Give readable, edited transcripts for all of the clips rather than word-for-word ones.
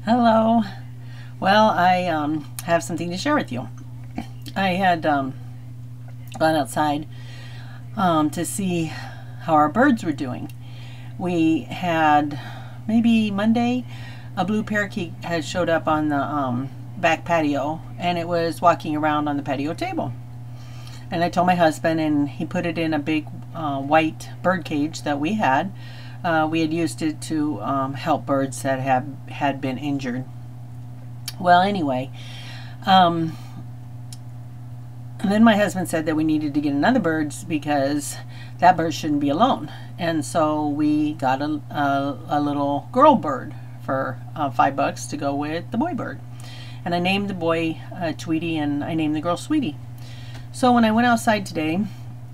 Hello. Well, I have something to share with you. I had gone outside to see how our birds were doing. We had maybe Monday a blue parakeet had showed up on the back patio, and it was walking around on the patio table. And I told my husband, and he put it in a big white bird cage that we had. We had used it to help birds that had been injured. Well, anyway, and then my husband said that we needed to get another bird because that bird shouldn't be alone. And so we got a little girl bird for $5 to go with the boy bird. And I named the boy Tweety, and I named the girl Sweetie. So when I went outside today,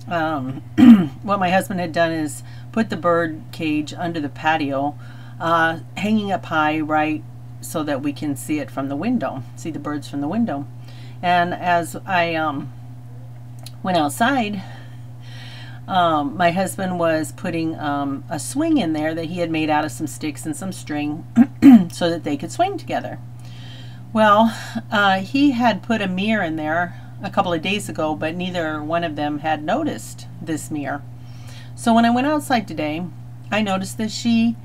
what my husband had done is put the bird cage under the patio, hanging up high, right, so that we can see it from the window, see the birds from the window. And as I went outside, my husband was putting a swing in there that he had made out of some sticks and some string so that they could swing together. Well, he had put a mirror in there a couple of days ago, but neither one of them had noticed this mirror. So when I went outside today, I noticed that she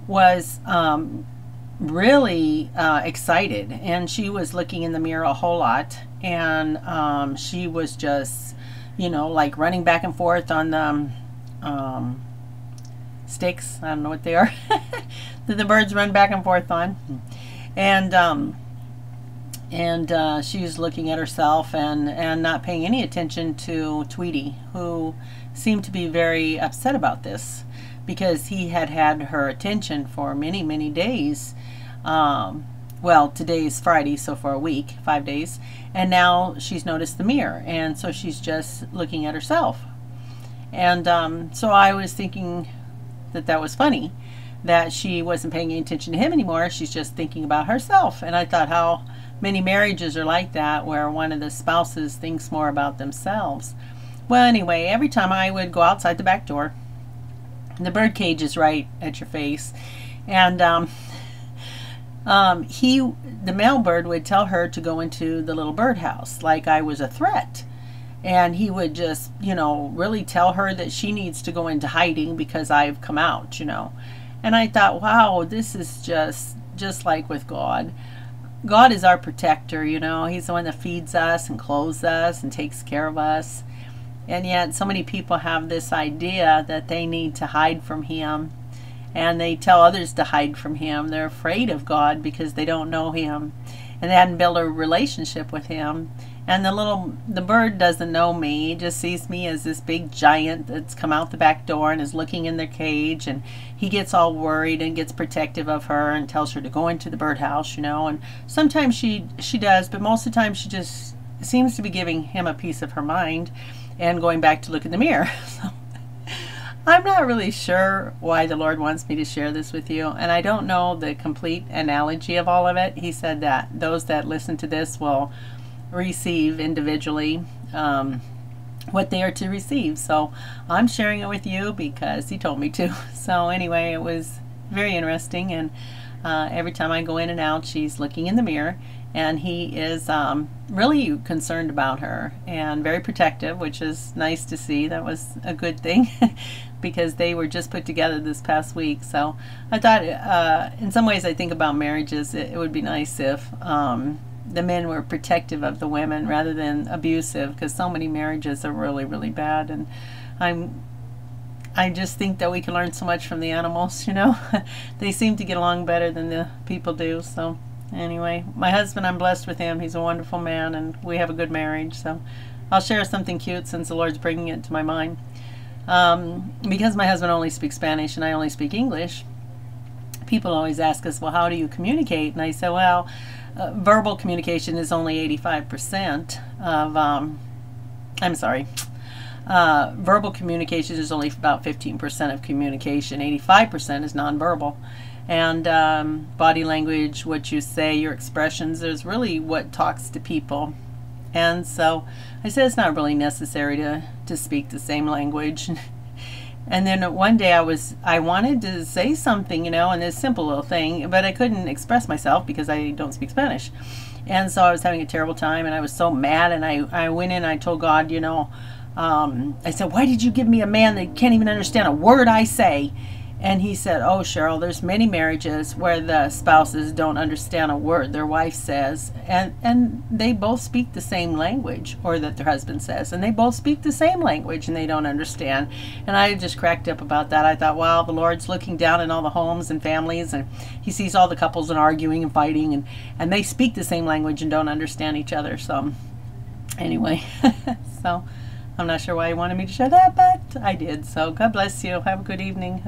was really excited, and she was looking in the mirror a whole lot, and she was just, you know, like running back and forth on the sticks. I don't know what they are that the birds run back and forth on, and she was looking at herself and not paying any attention to Tweety, who seemed to be very upset about this because he had had her attention for many, many days. Well, today's Friday, so for a week, 5 days, and now she's noticed the mirror, and so she's just looking at herself. And so I was thinking that that was funny, that she wasn't paying any attention to him anymore. She's just thinking about herself. And I thought how many marriages are like that, where one of the spouses thinks more about themselves. Well, anyway, every time I would go outside the back door, the bird cage is right at your face, and the male bird would tell her to go into the little birdhouse like I was a threat. And he would just, you know, really tell her that she needs to go into hiding because I've come out, you know. And I thought, wow, this is just like with God. God is our protector, you know. He's the one that feeds us and clothes us and takes care of us. And yet so many people have this idea that they need to hide from Him, and they tell others to hide from Him. They're afraid of God because they don't know Him, and they hadn't built a relationship with Him. And the bird doesn't know me. He just sees me as this big giant that's come out the back door and is looking in their cage, and he gets all worried and gets protective of her and tells her to go into the birdhouse, you know. And sometimes she does, but most of the time she just seems to be giving him a piece of her mind and going back to look in the mirror. So I'm not really sure why the Lord wants me to share this with you, and I don't know the complete analogy of all of it. He said that those that listen to this will receive individually what they are to receive. So I'm sharing it with you because He told me to. So anyway, it was very interesting, and every time I go in and out, she's looking in the mirror, and he is really concerned about her and very protective, which is nice to see. That was a good thing because they were just put together this past week. So I thought in some ways I think about marriages, it would be nice if the men were protective of the women rather than abusive, because so many marriages are really, really bad. And I just think that we can learn so much from the animals, you know. They seem to get along better than the people do. So anyway, my husband, I'm blessed with him. He's a wonderful man, and we have a good marriage. So I'll share something cute since the Lord's bringing it to my mind. Because my husband only speaks Spanish and I only speak English, people always ask us, well, how do you communicate? And I say, well, verbal communication is only 85% of, verbal communication is only about 15% of communication. 85% is nonverbal. And body language, what you say, your expressions, is really what talks to people. And so I said it's not really necessary to speak the same language. And then one day I wanted to say something, you know, in this simple little thing, but I couldn't express myself because I don't speak Spanish. And so I was having a terrible time, and I was so mad, and I went in and I told God, you know, I said, why did you give me a man that can't even understand a word I say? And he said, oh, Cheryl, there's many marriages where the spouses don't understand a word their wife says, and they both speak the same language, or that their husband says, and they both speak the same language and they don't understand. And I just cracked up about that. I thought, wow, the Lord's looking down in all the homes and families, and he sees all the couples and arguing and fighting, and they speak the same language and don't understand each other. So anyway, so I'm not sure why he wanted me to share that, but I did. So God bless you. Have a good evening.